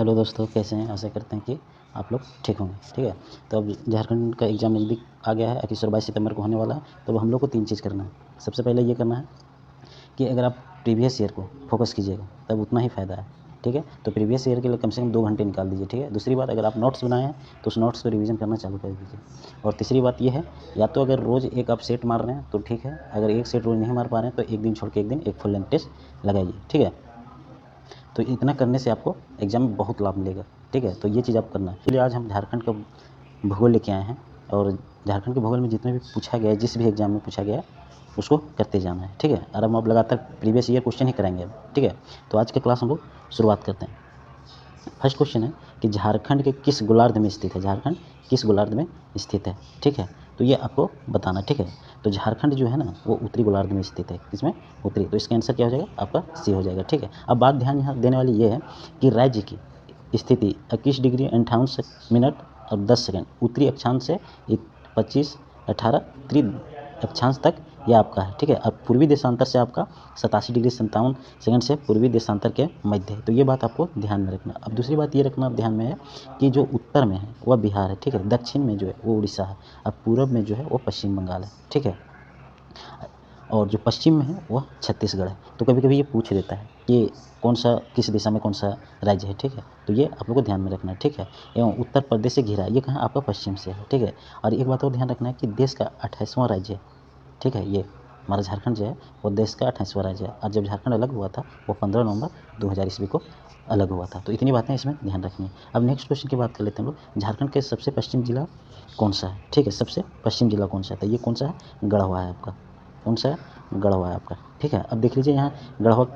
Hello दोस्तों, कैसे हैं? आशा करते हैं कि आप लोग ठीक होंगे। ठीक है, तो अब झारखंड का एग्ज़ाम नज़दीक आ गया है, 21 और 22 सितंबर को होने वाला है। तो अब हम लोग को 3 चीज़ करना है। सबसे पहले ये करना है कि अगर आप प्रीवियस ईयर को फोकस कीजिएगा तब उतना ही फ़ायदा है। ठीक है, तो प्रीवियस ईयर के लिए कम से कम 2 घंटे निकाल दीजिए। ठीक है, दूसरी बात, अगर आप नोट्स बनाए हैं तो उस नोट्स को रिवीजन करना चालू कर दीजिए। और तीसरी बात ये है, या तो अगर रोज़ एक आप सेट मार रहे हैं तो ठीक है, अगर एक सेट रोज़ नहीं मार पा रहे हैं तो एक दिन छोड़ के एक दिन एक फुल लेंथ टेस्ट लगाइए। ठीक है, तो इतना करने से आपको एग्ज़ाम में बहुत लाभ मिलेगा। ठीक है, तो ये चीज़ आप करना है। इसलिए आज हम झारखंड का भूगोल लेके आए हैं और झारखंड के भूगोल में जितने भी पूछा गया है, जिस भी एग्ज़ाम में पूछा गया है उसको करते जाना है। ठीक है, और हम अब लगातार प्रीवियस ईयर क्वेश्चन ही कराएंगे अब। ठीक है, तो आज का क्लास हम लोग शुरुआत करते हैं। फर्स्ट क्वेश्चन है कि झारखंड के किस गोलार्ध में स्थित है? झारखंड किस गोलार्ध में स्थित है? ठीक है, तो ये आपको बताना। ठीक है, तो झारखंड जो है ना वो उत्तरी गोलार्ध में स्थित है। किसमें? उत्तरी। तो इसका आंसर क्या हो जाएगा? आपका सी हो जाएगा। ठीक है, अब बात ध्यान यहाँ देने वाली ये है कि राज्य की स्थिति 21 डिग्री 58 मिनट और 10 सेकंड उत्तरी अक्षांश से 25 18 उत्तरी अक्षांश तक यह आपका है। ठीक है, और पूर्वी देशांतर से आपका 87 डिग्री 57 सेकंड से पूर्वी देशांतर के मध्य है। तो ये बात आपको ध्यान में रखना। अब दूसरी बात ये रखना ध्यान में है कि जो उत्तर में है वह बिहार है। ठीक है, दक्षिण में जो है वो उड़ीसा है, अब पूर्व में जो है वो पश्चिम बंगाल है। ठीक है, और जो पश्चिम में है वह छत्तीसगढ़ है। तो कभी कभी ये पूछ देता है कि कौन सा किस दिशा में कौन सा राज्य है। ठीक है, तो ये आप लोग को ध्यान में रखना है। ठीक है, एवं उत्तर प्रदेश से घिरा, ये कहाँ? आपका पश्चिम से है। ठीक है, और एक बात और ध्यान रखना है कि देश का 28वां राज्य है। ठीक है, ये हमारा झारखंड जो है वो देश का 28वां राज्य है, और जब झारखंड अलग हुआ था वो 15 नवंबर 2000 ईस्वी को अलग हुआ था। तो इतनी बातें इसमें ध्यान रखनी है। अब नेक्स्ट क्वेश्चन की बात कर लेते हैं हम लोग। झारखंड के सबसे पश्चिम जिला कौन सा है? ठीक है, सबसे पश्चिम जिला कौन सा है? तो ये कौन सा है? गढ़वा है आपका। कौन सा है? गढ़वा है आपका। ठीक है, अब देख लीजिए यहाँ गढ़वा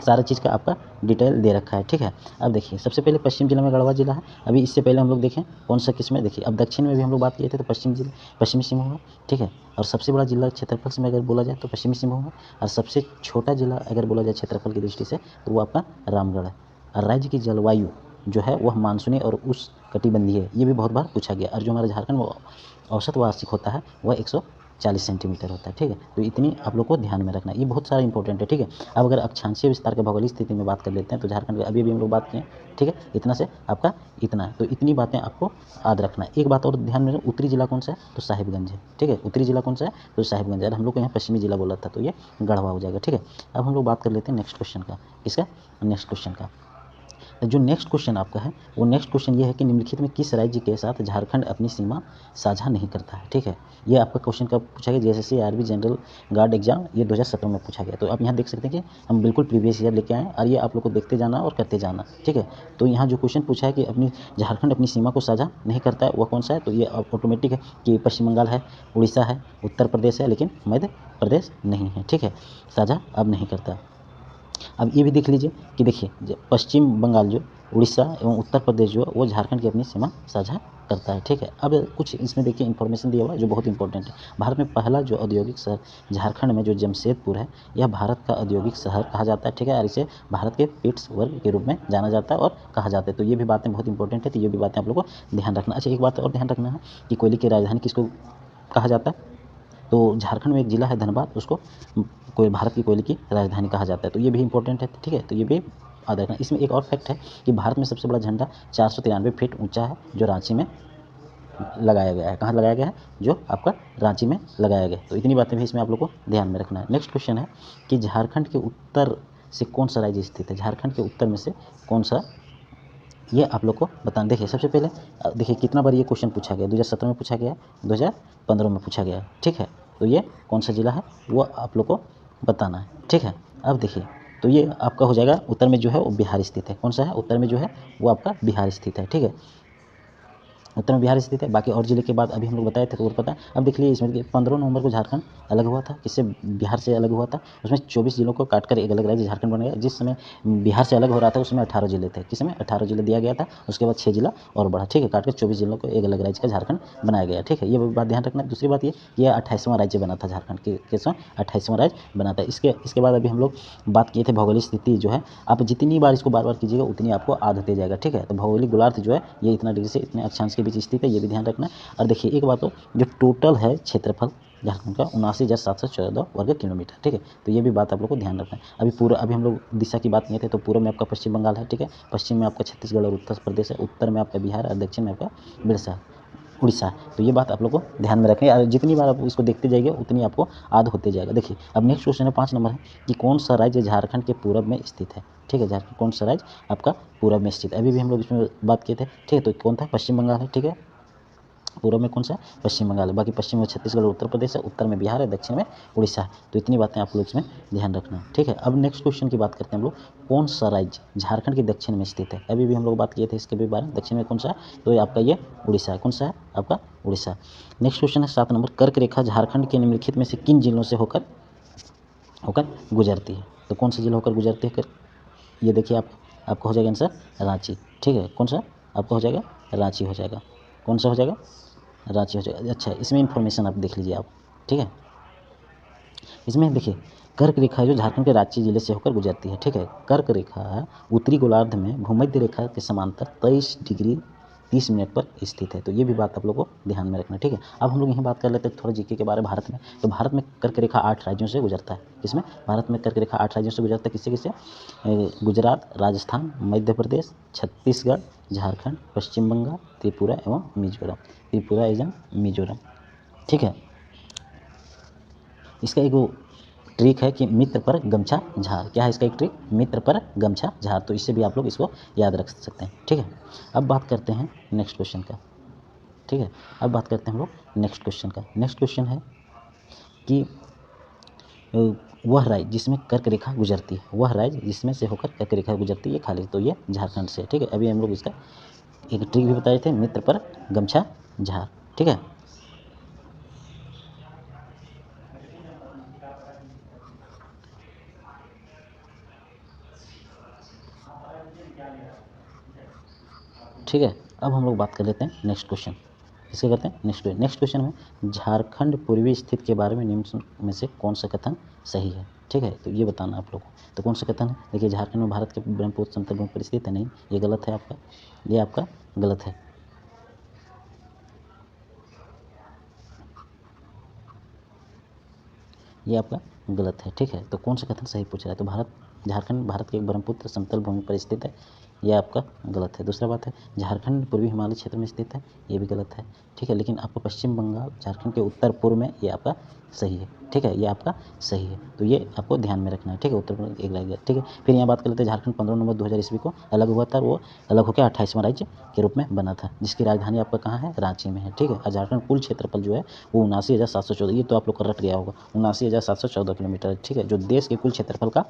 सारा चीज़ का आपका डिटेल दे रखा है। ठीक है, अब देखिए सबसे पहले पश्चिम जिला में गढ़वा जिला है। अभी इससे पहले हम लोग देखें कौन सा किस में, देखिए अब दक्षिण में भी हम लोग बात किए थे तो पश्चिम जिला पश्चिमी सिंहभूम है। ठीक है, और सबसे बड़ा जिला क्षेत्रफल से अगर बोला जाए तो पश्चिमी सिंहभूम है, और सबसे छोटा जिला अगर बोला जाए क्षेत्रफल की दृष्टि से तो वो आपका रामगढ़ है। और राज्य की जलवायु जो है वह मानसूनी और उष्णकटिबंधीय है, ये भी बहुत बार पूछा गया। और जो हमारा झारखंड में औसत वार्षिक होता है वह 140 सेंटीमीटर होता है। ठीक है, तो इतनी आप लोग को ध्यान में रखना है, ये बहुत सारा इंपॉर्टेंट है। ठीक है, अब अगर अक्षांशीय विस्तार के भौगोलिक स्थिति में बात कर लेते हैं तो झारखंड के अभी हम लोग बात किए। ठीक है, इतना से आपका इतना है, तो इतनी बातें आपको याद रखना है। एक बात और ध्यान में, उत्तरी जिला कौन सा है? तो साहिबगंज है। ठीक है, उत्तरी जिला कौन सा है? तो साहिबगंज है। हम लोग को यहाँ पश्चिमी जिला बोला था तो ये गढ़वा हो जाएगा। ठीक है, अब हम लोग बात कर लेते हैं नेक्स्ट क्वेश्चन का। किसका? नेक्स्ट क्वेश्चन का। जो नेक्स्ट क्वेश्चन आपका है वो नेक्स्ट क्वेश्चन ये है कि निम्नलिखित में किस राज्य के साथ झारखंड अपनी सीमा साझा नहीं करता है? ठीक है, ये आपका क्वेश्चन कब पूछा गया? जैसे आर्मी जनरल गार्ड एग्जाम ये 2017 में पूछा गया। तो आप यहाँ देख सकते हैं कि हम बिल्कुल प्रीवियस ईयर लेके आए और ये आप लोग को देखते जाना और करते जाना। ठीक है, तो यहाँ जो क्वेश्चन पूछा है कि अपनी झारखंड अपनी सीमा को साझा नहीं करता है वह कौन सा है? तो ये ऑटोमेटिक है कि पश्चिम बंगाल है, उड़ीसा है, उत्तर प्रदेश है, लेकिन मध्य प्रदेश नहीं है। ठीक है, साझा अब नहीं करता। अब ये भी देख लीजिए कि देखिए पश्चिम बंगाल जो उड़ीसा एवं उत्तर प्रदेश जो है वो झारखंड की अपनी सीमा साझा करता है। ठीक है, अब कुछ इसमें देखिए इन्फॉर्मेशन दिया हुआ है जो बहुत इंपॉर्टेंट है। भारत में पहला जो औद्योगिक शहर झारखंड में जो जमशेदपुर है, यह भारत का औद्योगिक शहर कहा जाता है। ठीक है, और इसे भारत के पिट्सबर्ग के रूप में जाना जाता है और कहा जाता है। तो ये भी बातें बहुत इंपॉर्टेंट है, तो ये भी बातें आप लोग को ध्यान रखना। अच्छा, एक बात और ध्यान रखना है कि कोयले की राजधानी किसको कहा जाता है? तो झारखंड में एक ज़िला है धनबाद, उसको कोई भारत की कोयले की राजधानी कहा जाता है। तो ये भी इंपॉर्टेंट है। ठीक है, तो ये भी याद रखना। इसमें एक और फैक्ट है कि भारत में सबसे बड़ा झंडा 493 फीट ऊंचा है जो रांची में लगाया गया है। कहाँ लगाया गया है? जो आपका रांची में लगाया गया है। तो इतनी बातें भी इसमें आप लोग को ध्यान में रखना है। नेक्स्ट क्वेश्चन है कि झारखंड के उत्तर से कौन सा राज्य स्थित है? झारखंड के उत्तर में से कौन सा, ये आप लोग को बताना। देखिए सबसे पहले देखिए कितना बार ये क्वेश्चन पूछा गया, 2017 में पूछा गया, 2015 में पूछा गया है। ठीक है, तो ये कौन सा जिला है वो आप लोग को बताना है। ठीक है, अब देखिए तो ये आपका हो जाएगा उत्तर में जो है वो बिहार स्थित है। कौन सा है? उत्तर में जो है वो आपका बिहार स्थित है। ठीक है, उत्तर में बिहार स्थित है। बाकी और जिले के बाद अभी हम लोग बताए थे तो और पता है। अब देख लीजिए इसमें 15 नवंबर को झारखंड अलग हुआ था, किससे? बिहार से अलग हुआ था। उसमें 24 जिलों को काटकर एक अलग राज्य झारखंड बन गया। जिस समय बिहार से अलग हो रहा था उसमें 18 जिले थे। किसमें? 18 जिले दिया गया था, उसके बाद 6 जिला और बढ़ा। ठीक है, काटकर 24 जिलों को एक अलग राज्य का झारखंड बनाया गया। ठीक है, ये बात ध्यान रखना। दूसरी बात ये 28वां राज्य बना था झारखंड, किसवां? 28वां राज्य बना था। इसके बाद अभी हम लोग बात किए थे भौगोलिक स्थिति जो है, आप जितनी बार इसको बार बार कीजिएगा उतनी आपको याद होते जाएगा। ठीक है, तो भौगोलिक गोलार्ध जो है ये इतना डिग्री से इतने अक्षांश के बीच स्थित है, ये भी ध्यान रखना। और देखिए एक बात हो, जो टोटल है क्षेत्रफल झारखंड का 79,714 वर्ग किलोमीटर, ठीक है। तो ये भी बात आप लोग को ध्यान रखना है। अभी हम लोग दिशा की बात किए थे, तो पूर्व में आपका पश्चिम बंगाल है, ठीक है, पश्चिम में आपका छत्तीसगढ़ और उत्तर प्रदेश है, उत्तर में आपका बिहार और दक्षिण में आपका उड़ीसा है। तो ये बात आप लोग को ध्यान में रखनी है, और जितनी बार आप इसको देखते जाइए उतनी आपको याद होते जाएगा। देखिए अब नेक्स्ट क्वेश्चन है 5 नंबर है कि कौन सा राज्य झारखंड के पूरब में स्थित है, ठीक है। झारखंड कौन सा राज्य आपका पूरब में स्थित है, अभी भी हम लोग इसमें बात किए थे, ठीक है। तो कौन था, पश्चिम बंगाल है, ठीक है। पूर्व में कौन सा है, पश्चिम बंगाल है, बाकी पश्चिम में छत्तीसगढ़ उत्तर प्रदेश है, उत्तर में बिहार है, दक्षिण में उड़ीसा है। तो इतनी बातें आप लोग इसमें ध्यान रखना है, ठीक है। अब नेक्स्ट क्वेश्चन की बात करते हैं हम लोग, कौन सा राज्य झारखंड के दक्षिण में स्थित है, अभी भी हम लोग बात किए थे इसके भी बारे में, दक्षिण में कौन सा है, तो आपका ये उड़ीसा है, कौन सा है आपका उड़ीसा। नेक्स्ट क्वेश्चन है 7 नंबर, कर्क रेखा झारखंड के निम्नलिखित में से किन जिलों से होकर गुजरती है, तो कौन सा जिला होकर गुजरती है ये देखिए आपका हो जाएगा आंसर रांची, ठीक है। कौन सा आपका हो जाएगा, रांची हो जाएगा, कौन सा हो जाएगा, रांची हो जाएगा। अच्छा इसमें इन्फॉर्मेशन आप देख लीजिए आप, ठीक है। इसमें देखिए कर्क रेखा जो झारखंड के रांची जिले से होकर गुजरती है, ठीक है। कर्क रेखा उत्तरी गोलार्ध में भूमध्य रेखा के समांतर 23 डिग्री 30 मिनट पर स्थित है। तो ये भी बात आप लोगों को ध्यान में रखना है, ठीक है। अब हम लोग यहीं बात कर लेते हैं थोड़ा जीके के बारे में भारत में। तो भारत में कर्क रेखा 8 राज्यों से गुजरता है, इसमें भारत में कर्क रेखा 8 राज्यों से गुजरता है, किससे किससे, गुजरात, राजस्थान, मध्य प्रदेश, छत्तीसगढ़, झारखंड, पश्चिम बंगाल, त्रिपुरा एवं मिजोरम, ठीक है। इसका एक वो ट्रिक है कि मित्र पर गमछा झार, क्या है इसका एक ट्रिक, मित्र पर गमछा झार, तो इससे भी आप लोग इसको याद रख सकते हैं, ठीक है। अब बात करते हैं नेक्स्ट क्वेश्चन का, ठीक है। अब बात करते हैं हम लोग नेक्स्ट क्वेश्चन का। नेक्स्ट क्वेश्चन है कि वह राज्य जिसमें कर्क रेखा गुजरती है, वह राज्य जिसमें से होकर कर्क रेखा गुजरती है खाली, तो ये झारखंड से, ठीक है। अभी हम लोग इसका एक ट्रिक भी बताए थे, मित्र पर गमछा झार, ठीक है। ठीक है, अब हम लोग बात कर लेते हैं नेक्स्ट क्वेश्चन, इसके करते हैं नेक्स्ट क्वेश्चन में झारखंड पूर्वी स्थित के बारे में निम्न में से कौन सा कथन सही है, ठीक है। तो ये बताना आप लोगों को, तो कौन सा कथन है, देखिए झारखंड में भारत के ब्रह्मपुत्र समतल भूमि पर स्थित है, नहीं ये गलत है आपका, ये आपका गलत है, ये आपका गलत है, ठीक है। तो कौन सा कथन सही पूछ रहा है, तो झारखंड भारत के ब्रह्मपुत्र समतल भूमि पर स्थित है, यह आपका गलत है। दूसरा बात है झारखंड पूर्वी हिमालय क्षेत्र में स्थित है, ये भी गलत है, ठीक है। लेकिन आपका पश्चिम बंगाल झारखंड के उत्तर पूर्व में, ये आपका सही है, ठीक है, ये आपका सही है। तो ये आपको ध्यान में रखना है, ठीक है, उत्तर पूर्व एक रह गया, ठीक है। फिर यहाँ बात कर लेते हैं झारखंड 15 नवंबर 2000 ईस्वी को अलग हुआ था, और वो अलग होकर 28वां राज्य के रूप में बना था, जिसकी राजधानी आपका कहाँ है, रांची में है, ठीक है। और झारखंड कुल क्षेत्रफल जो है वो 79,714, ये तो आप लोग का रट गया होगा, 79,714 किलोमीटर, ठीक है, जो देश के कुल क्षेत्रफल का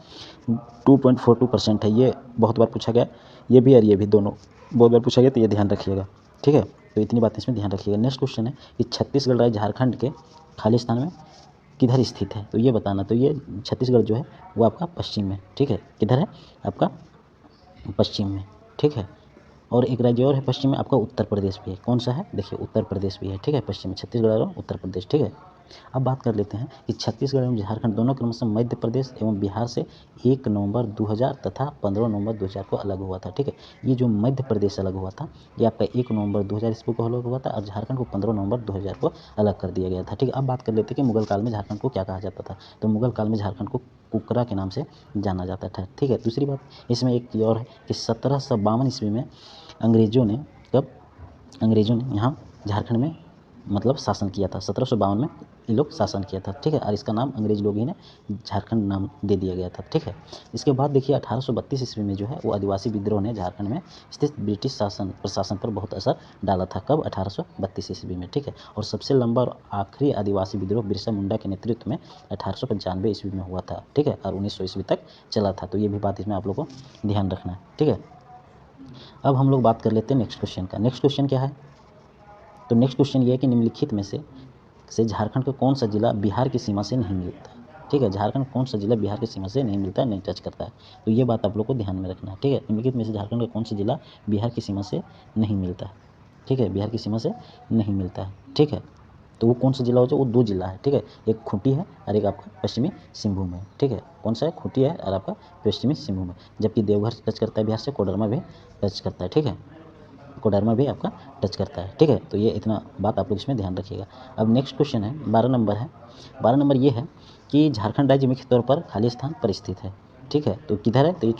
2.42% है। ये बहुत बार पूछा गया, ये भी और ये भी दोनों बहुत बार पूछा गया, तो ये ध्यान रखिएगा, ठीक है। तो इतनी बातें इसमें ध्यान रखिएगा। नेक्स्ट क्वेश्चन है कि छत्तीसगढ़ राज्य झारखंड के खाली स्थान में किधर स्थित है, तो ये बताना। तो ये छत्तीसगढ़ जो है वो आपका पश्चिम में, ठीक है, किधर है आपका पश्चिम में, ठीक है। और एक राज्य और है पश्चिम में आपका, उत्तर प्रदेश भी है, कौन सा है, देखिए उत्तर प्रदेश भी है, ठीक है, पश्चिम में छत्तीसगढ़ और उत्तर प्रदेश, ठीक है। अब बात कर लेते हैं कि छत्तीसगढ़ एवं झारखंड दोनों क्रमशः मध्य प्रदेश एवं बिहार से 1 नवंबर 2000 तथा 15 नवंबर 2000 को अलग हुआ था, ठीक है। ये जो मध्य प्रदेश अलग हुआ था, ये आपका 1 नवंबर 2000 ईस्वी को अलग हुआ था, और झारखंड को 15 नवंबर 2000 को अलग कर दिया गया था, ठीक है। अब बात कर लेते हैं कि मुगल काल में झारखंड को क्या कहा जाता था, तो मुगल काल में झारखंड को कुकरा के नाम से जाना जाता था, ठीक है। दूसरी बात इसमें एक और है कि 1752 ईस्वी में अंग्रेजों ने यहाँ झारखंड में मतलब शासन किया था, 1752 में ये लोग शासन किया था, ठीक है। और इसका नाम अंग्रेज लोग ही ने झारखंड नाम दे दिया गया था, ठीक है। इसके बाद देखिए 1832 ईस्वी में जो है वो आदिवासी विद्रोह ने झारखंड में स्थित ब्रिटिश प्रशासन पर बहुत असर डाला था, कब, 1832 ईस्वी में, ठीक है। और सबसे लंबा और आखिरी आदिवासी विद्रोह बिरसा मुंडा के नेतृत्व में 1895 ईस्वी में हुआ था, ठीक है, और 1900 ईस्वी तक चला था। तो ये भी बात इसमें आप लोग को ध्यान रखना है, ठीक है। अब हम लोग बात कर लेते हैं नेक्स्ट क्वेश्चन का। नेक्स्ट क्वेश्चन क्या है, तो नेक्स्ट क्वेश्चन ये है कि निम्नलिखित में से झारखंड का कौन सा जिला बिहार की सीमा से नहीं मिलता, ठीक है। झारखंड कौन सा जिला बिहार की सीमा से नहीं मिलता, नहीं टच करता है, तो ये बात आप लोग को ध्यान में रखना है, ठीक है। निम्नलिखित में से झारखंड का कौन सा जिला बिहार की सीमा से नहीं मिलता है, ठीक है, बिहार की सीमा से नहीं मिलता है, ठीक है। तो वो कौन सा जिला हो जाए, वो 2 जिला है, ठीक है, एक खूंटी है और एक आपका पश्चिमी सिंहभूम है, ठीक है। कौन सा है, खूंटी है और आपका पश्चिमी सिंहभूम है, जबकि देवघर टच करता है बिहार से, कोडरमा भी टच करता है, ठीक है। कोडरमा भी आपका टच करता है, ठीक है। तो ये इतना बात आप लोग इसमें ध्यान रखिएगा। अब नेक्स्ट क्वेश्चन है 12 नंबर है। 12 नंबर ये है कि झारखंड राज्य मुख्य तौर पर खाली स्थान पर स्थित है, ठीक है। तो किधर है, तो ये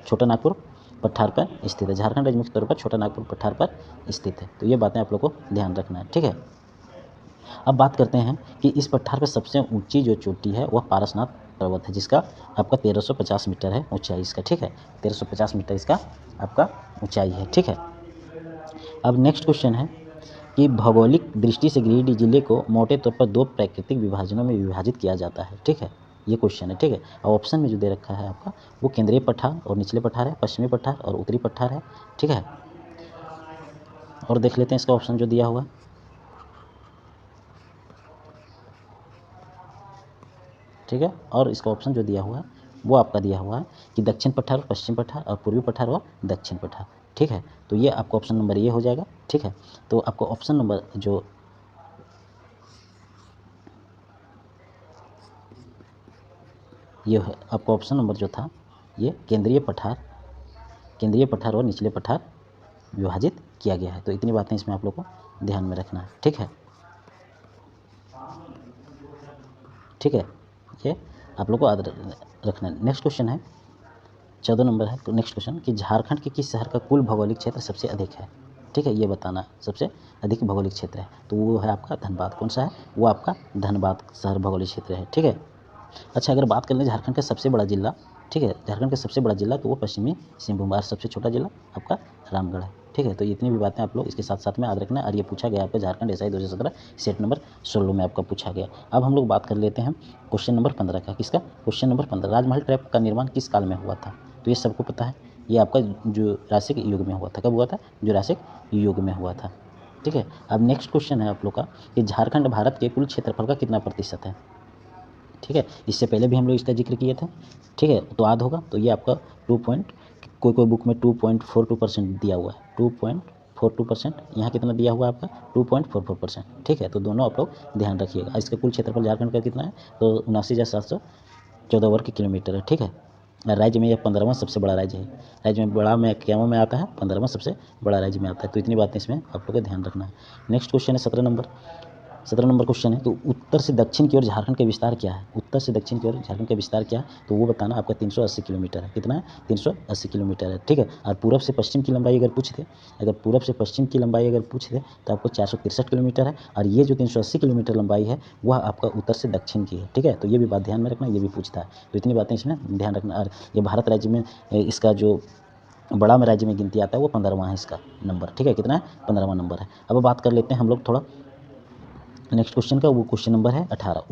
छोटा नागपुर पठार पर स्थित है। झारखंड राज्य मुख्य तौर पर छोटा नागपुर पठार पर स्थित है। तो ये बातें आप लोग को ध्यान रखना है, ठीक है। अब बात करते हैं कि इस पठार पर सबसे ऊंची जो चोटी है वह पारसनाथ पर्वत है, जिसका आपका 1350 मीटर है ऊंचाई इसका, ठीक है। 1350 मीटर इसका आपका ऊंचाई है, ठीक है। अब नेक्स्ट क्वेश्चन है कि भौगोलिक दृष्टि से गिरिडीह जिले को मोटे तौर पर 2 प्राकृतिक विभाजनों में विभाजित किया जाता है, ठीक है। ये क्वेश्चन है, ठीक है। और ऑप्शन में जो दे रखा है आपका वो केंद्रीय पठार और निचले पठार है, पश्चिमी पठार और उत्तरी पठार है, ठीक है। और देख लेते हैं इसका ऑप्शन जो दिया हुआ है, ठीक है। और इसका ऑप्शन जो दिया हुआ है वो आपका दिया हुआ है कि दक्षिण पठार, पश्चिम पठार और पूर्वी पठार और दक्षिण पठार, ठीक है। तो ये आपका ऑप्शन नंबर ये हो जाएगा, ठीक है। तो आपको ऑप्शन नंबर जो ये है, आपका ऑप्शन नंबर जो था ये केंद्रीय पठार और निचले पठार विभाजित किया गया है। तो इतनी बातें इसमें आप लोग को ध्यान में रखना है, ठीक है, ठीक है। ये आप लोग को याद रखना है। नेक्स्ट क्वेश्चन है 14 नंबर है नेक्स्ट क्वेश्चन कि झारखंड के किस शहर का कुल भौगोलिक क्षेत्र सबसे अधिक है, ठीक है। ये बताना सबसे अधिक भौगोलिक क्षेत्र है, तो वो है आपका धनबाद। कौन सा है, वो आपका धनबाद शहर भौगोलिक क्षेत्र है, ठीक है। अच्छा, अगर बात कर लें झारखंड का सबसे बड़ा जिला, ठीक है, झारखंड का सबसे बड़ा जिला तो वो पश्चिमी सिंहभूम और सबसे छोटा जिला आपका रामगढ़ है, ठीक है। तो इतनी भी बातें आप लोग इसके साथ साथ में याद रखना है। और ये पूछा गया आपका झारखंड SI 2017 सेट नंबर 16 में आपका पूछा गया। अब हम लोग बात कर लेते हैं क्वेश्चन नंबर 15 का। किसका, क्वेश्चन नंबर 15, राजमहल ट्रैप का निर्माण किस काल में हुआ था। तो ये सबको पता है, ये आपका जुरासिक युग में हुआ था। कब हुआ था, जुरासिक युग में हुआ था, ठीक है। अब नेक्स्ट क्वेश्चन है आप लोग का कि झारखंड भारत के कुल क्षेत्रफल का कितना प्रतिशत है, ठीक है। इससे पहले भी हम लोग इसका जिक्र किए थे, ठीक है, तो याद होगा। तो ये आपका 2 पॉइंट कोई बुक में 2.42% दिया हुआ है, 2.42%। यहाँ कितना दिया हुआ है आपका 2.44%, ठीक है। तो दोनों आप लोग ध्यान रखिएगा। इसका कुल क्षेत्रफल झारखंड का कितना है, तो 79,714 वर्ग किलोमीटर है, ठीक है। राज्य में यह 15वां सबसे बड़ा राज्य है। राज्य में बड़ा में क्या में आता है, 15वां सबसे बड़ा राज्य में आता है। तो इतनी बातें इसमें आप लोग को ध्यान रखना है। नेक्स्ट क्वेश्चन है 17 नंबर क्वेश्चन है, तो उत्तर से दक्षिण की ओर झारखंड का विस्तार क्या है। उत्तर से दक्षिण की ओर झारखंड का विस्तार क्या है, तो वो बताना आपका 380 किलोमीटर है। कितना है, 380 किलोमीटर है, ठीक है। और पूरब से पश्चिम की लंबाई अगर पूछते, पूरब से पश्चिम की लंबाई अगर पूछते तो आपको 463 किलोमीटर है। और ये जो 380 किलोमीटर लंबाई है वह आपका उत्तर से दक्षिण की है, ठीक है। तो ये भी बात ध्यान में रखना, ये भी पूछता है। तो इतनी बातें इसमें ध्यान रखना। और ये भारत राज्य में इसका जो बड़ा में राज्य में गिनती आता है वो 15वां है इसका नंबर, ठीक है। कितना है, 15वां नंबर है। अब बात कर लेते हैं हम लोग थोड़ा नेक्स्ट क्वेश्चन का। वो क्वेश्चन नंबर है 18,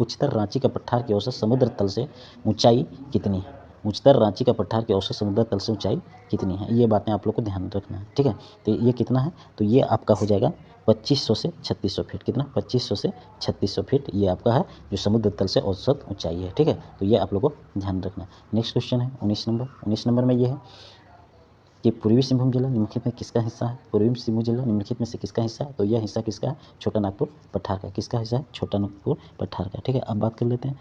उच्चतर रांची का पठार की औसत समुद्र तल से ऊंचाई कितनी है। उच्चतर रांची का पठार की औसत समुद्र तल से ऊंचाई कितनी है, ये बातें आप लोग को ध्यान रखना है, ठीक है। तो ये कितना है, तो ये आपका हो जाएगा 2500 से 3600 फीट। कितना, 2500 से 3600 फीट ये आपका है जो समुद्र तल से औसत ऊंचाई है, ठीक है। तो ये आप लोग को ध्यान रखना है। नेक्स्ट क्वेश्चन है 19 नंबर में ये है कि पूर्वी सिंहभूम जिला निम्नलिखित में किसका हिस्सा है। पूर्वी सिंहभूम जिला निम्नलिखित में से किसका हिस्सा है, तो यह हिस्सा किसका है, छोटा नागपुर पठार का। किसका हिस्सा है, छोटा नागपुर पठार का, ठीक है। अब बात कर लेते हैं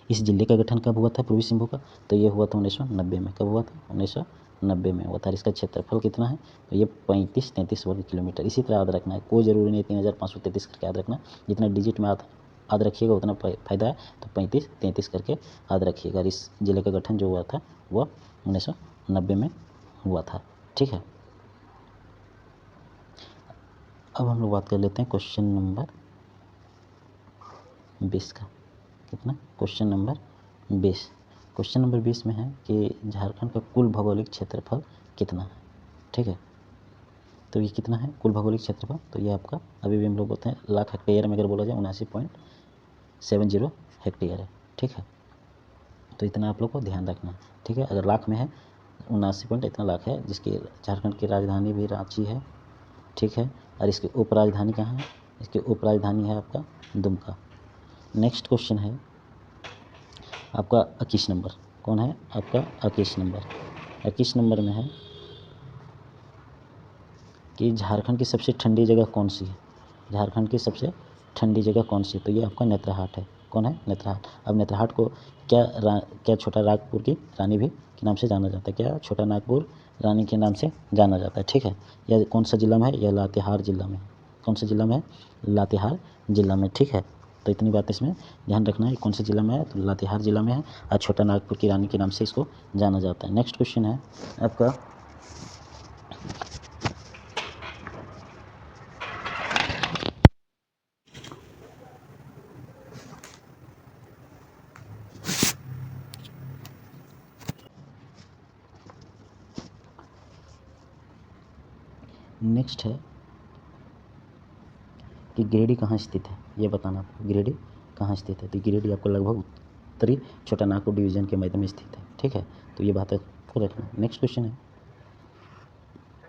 इस जिले का गठन कब हुआ था पूर्वी सिंहभूम का, तो ये हुआ था 1990 में। कब हुआ था, 1990 में हुआ था। इसका क्षेत्रफल कितना है, तो ये 35-33 वर्ग किलोमीटर। इसी तरह याद रखना है, कोई ज़रूरी नहीं 3533 करके याद रखना। जितना डिजिट में याद रखिएगा उतना फ़ायदा है। तो 35-33 करके याद रखिएगा। इस जिले का गठन जो हुआ था वह 1990 में हुआ था, ठीक है। अब हम लोग बात कर लेते हैं क्वेश्चन नंबर 20 का। कितना, क्वेश्चन नंबर 20। क्वेश्चन नंबर 20 में है कि झारखंड का कुल भौगोलिक क्षेत्रफल कितना है, ठीक है। तो ये कितना है कुल भौगोलिक क्षेत्रफल, तो ये आपका अभी भी हम लोग बोलते हैं लाख हेक्टेयर में अगर बोला जाए 79.70 हेक्टेयर है, ठीक है। तो इतना आप लोग को ध्यान रखना है, ठीक है। अगर लाख में है 79 पॉइंट इतना लाख है, जिसकी झारखंड की राजधानी भी रांची है, ठीक है। और इसकी उपराजधानी कहाँ है, इसकी उपराजधानी है आपका दुमका। नेक्स्ट क्वेश्चन है आपका 21 नंबर। कौन है आपका 21 नंबर। 21 नंबर में है कि झारखंड की सबसे ठंडी जगह कौन सी है। झारखंड की सबसे ठंडी जगह कौन सी है, तो ये आपका नेत्रहाट है। कौन है, नेत्रहाट। अब नेत्रहाट को क्या छोटा नागपुर की रानी भी के नाम से जाना जाता है। क्या, छोटा नागपुर रानी के नाम से जाना जाता है, ठीक है। यह कौन सा जिला में है? यह लातेहार जिला में है। कौन सा जिला में है? लातेहार जिला में, ठीक है। तो इतनी बात इसमें ध्यान रखना है, कौन से जिला में है? तो लातेहार जिला में है और छोटा नागपुर की रानी के नाम से इसको जाना जाता है। नेक्स्ट क्वेश्चन है आपका, नेक्स्ट है कि गिरिडीह कहाँ स्थित है, ये बताना आपको। गिरिडीह कहाँ स्थित है? तो गिरिडीह आपको लगभग उत्तरी छोटा नागपुर डिवीजन के मध्य में स्थित है, ठीक है। तो ये बात आपको रखना। नेक्स्ट क्वेश्चन है,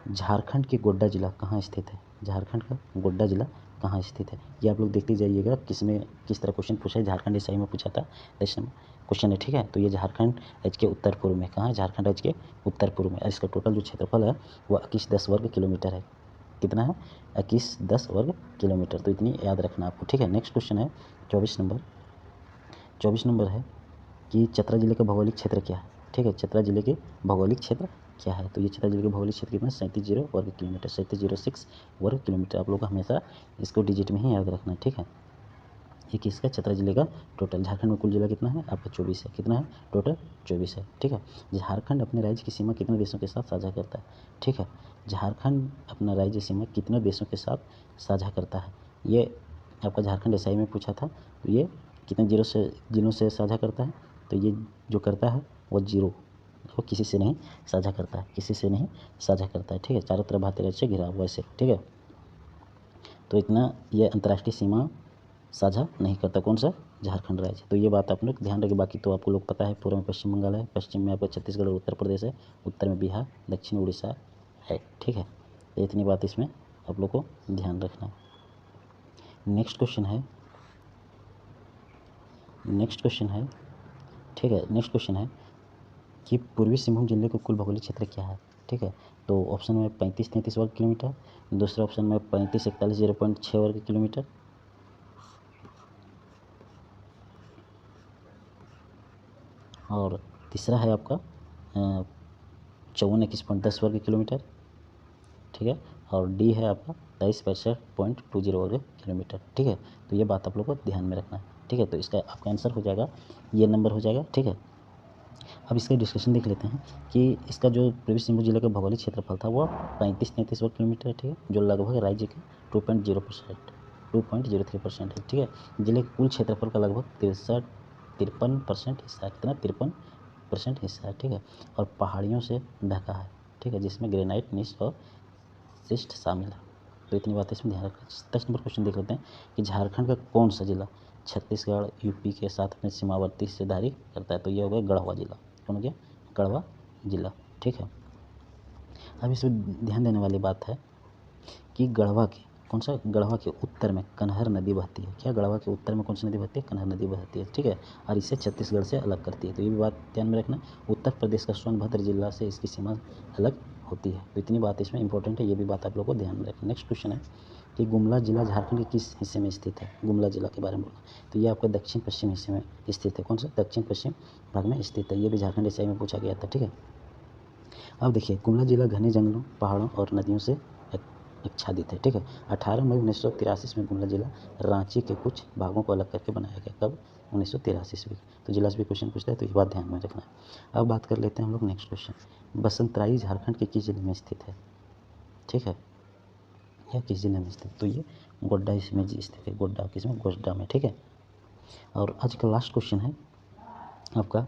झारखंड के गोड्डा जिला कहाँ स्थित है? झारखंड का गोड्डा जिला कहाँ स्थित है? ये आप लोग देखते जाइएगा किस तरह क्वेश्चन पूछा है। झारखंड एसआई में पूछा था क्वेश्चन है, ठीक है। तो ये झारखंड राज्य के उत्तर पूर्व में, कहाँ है? झारखंड राज्य के उत्तर पूर्व में। इसका टोटल जो क्षेत्रफल है वह 2110 वर्ग किलोमीटर है। कितना है? 2110 वर्ग किलोमीटर। तो इतनी याद रखना आपको, ठीक है। नेक्स्ट क्वेश्चन है 24 नंबर है कि चतरा जिले का भौगोलिक क्षेत्र क्या है? ठीक है, चतरा जिले के भौगोलिक क्षेत्र क्या है? तो ये चतरा जिले के भौगोलिक क्षेत्र कितना? 37 वर्ग किलोमीटर, 3706 वर्ग किलोमीटर। आप लोग को हमेशा इसको डिजिट में ही याद रखना है, ठीक है। ये किसका? चतरा जिले का टोटल। झारखंड में कुल जिला कितना है? आपका 24 है। कितना है? टोटल 24 है, ठीक है। झारखंड अपने राज्य की सीमा कितने देशों के साथ साझा करता है? ठीक है, झारखंड अपना राज्य सीमा कितने देशों के साथ साझा करता है? ये आपका झारखंड एसआई में पूछा था। तो ये कितने जिलों से साझा करता है? तो ये जो करता है वो जीरो, वो किसी से नहीं साझा करता है, किसी से नहीं साझा करता है, ठीक है। चारों तरफ भारतीय राज्य से घिरा हुआ है, ठीक है। तो इतना ये अंतर्राष्ट्रीय सीमा साझा नहीं करता, कौन सा? झारखंड राज्य। तो ये बात आप लोग ध्यान रखें। बाकी तो आपको लोग पता है, पूर्व में पश्चिम बंगाल है, पश्चिम में आपका छत्तीसगढ़ और उत्तर प्रदेश है, उत्तर में बिहार, दक्षिण उड़ीसा है, ठीक है। तो इतनी बात इसमें आप लोग को ध्यान रखना है। नेक्स्ट क्वेश्चन है, ठीक है। नेक्स्ट क्वेश्चन है कि पूर्वी सिंहभूम जिले का कुल भौगोलिक क्षेत्र क्या है? ठीक है, तो ऑप्शन में 35-33 वर्ग किलोमीटर, दूसरे ऑप्शन में 35-41 0.6 वर्ग किलोमीटर, और तीसरा है आपका 54-21.10 वर्ग किलोमीटर, ठीक है। और डी है आपका 23-62.20 वर्ग किलोमीटर, ठीक है। तो ये बात आप लोग को ध्यान में रखना है, ठीक है। तो इसका आपका आंसर हो जाएगा, ये नंबर हो जाएगा, ठीक है। अब इसका डिस्कशन देख लेते हैं कि इसका जो पूर्वी सिंहभूम जिले का भौगोलिक क्षेत्रफल था वो 35-33 वर्ग किलोमीटर है, ठीक है, जो लगभग राज्य के 2.03% है, ठीक है। जिले के कुल क्षेत्रफल का लगभग 53% हिस्सा है। कितना? 53% हिस्सा है, ठीक है। और पहाड़ियों से ढका है, ठीक है, जिसमें ग्रेनाइट, नीस और शिस्ट शामिल है। तो इतनी बातें इसमें ध्यान रखना। 10 नंबर क्वेश्चन देख लेते हैं कि झारखंड का कौन सा जिला छत्तीसगढ़ यूपी के साथ अपने सीमावर्ती हिस्सेदारी करता है? तो ये हो गया गढ़वा जिला। कौन हो गया? गढ़वा जिला, ठीक है। अब इसमें ध्यान देने वाली बात है कि गढ़वा के कौन सा? गढ़वा के उत्तर में कनहर नदी बहती है। क्या? गढ़वा के उत्तर में कौन सी नदी बहती है? कनहर नदी बहती है, ठीक है। और इसे छत्तीसगढ़ से अलग करती है। तो ये भी बात ध्यान में रखना। उत्तर प्रदेश का सोनभद्र जिला से इसकी सीमा अलग होती है। तो इतनी बात इसमें इंपॉर्टेंट है, ये भी बात आप लोग को ध्यान में रखना। नेक्स्ट क्वेश्चन है कि गुमला जिला झारखंड के किस हिस्से में स्थित है? गुमला जिला के बारे में बोलना। तो ये आपका दक्षिण पश्चिम हिस्से में स्थित है। कौन सा? दक्षिण पश्चिम भाग में स्थित है। ये भी झारखंड एसआई में पूछा गया था, ठीक है। अब देखिए, गुमला जिला घने जंगलों, पहाड़ों और नदियों से आच्छादित है, ठीक है। 18 मई 1983 में गुमला जिला रांची के कुछ भागों को अलग करके बनाया गया। कब? 1983 ईस्वी। तो जिला से भी क्वेश्चन पूछता है, तो ये बात ध्यान में रखना है। अब बात कर लेते हैं हम लोग नेक्स्ट क्वेश्चन। बसंतराई झारखंड के किस जिले में स्थित है? ठीक है, या किस जिले में स्थित? तो ये गोड्डा इसमें स्थित है। गोड्डा किसमें? गोड्डा में, ठीक है। और आज का लास्ट क्वेश्चन है आपका,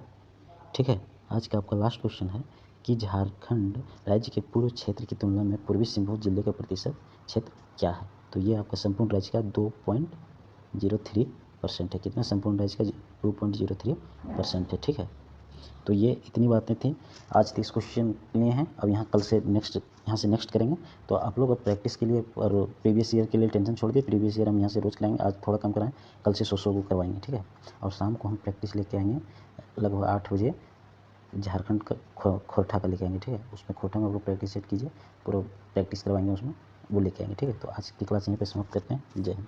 ठीक है, आज का आपका लास्ट क्वेश्चन है कि झारखंड राज्य के पूर्व क्षेत्र की तुलना में पूर्वी सिंहभूम जिले का प्रतिशत क्षेत्र क्या है? तो ये आपका संपूर्ण राज्य का 2.03% है। कितना? संपूर्ण राज्य का 2.03% है, ठीक है। तो ये इतनी बातें थी। आज 30 क्वेश्चन लिए हैं। अब यहाँ से नेक्स्ट करेंगे। तो आप लोग अब प्रैक्टिस के लिए और प्रीवियस ईयर के लिए टेंशन छोड़ दिए। प्रीवियस ईयर हम यहाँ से रोज़ कराएंगे। आज थोड़ा कम कराएं, कल से 100 को करवाएंगे, ठीक है। और शाम को हम प्रैक्टिस लेके आएंगे लगभग 8 बजे। झारखंड का खोरठा का लेके आएंगे, ठीक है। उसमें खोरठा में आप लोग प्रैक्टिस सेट कीजिए, पूरा प्रैक्टिस करवाएंगे उसमें, वो लेके आएंगे, ठीक है। तो आज की क्लास यहीं पे समाप्त करते हैं। जय हिंद।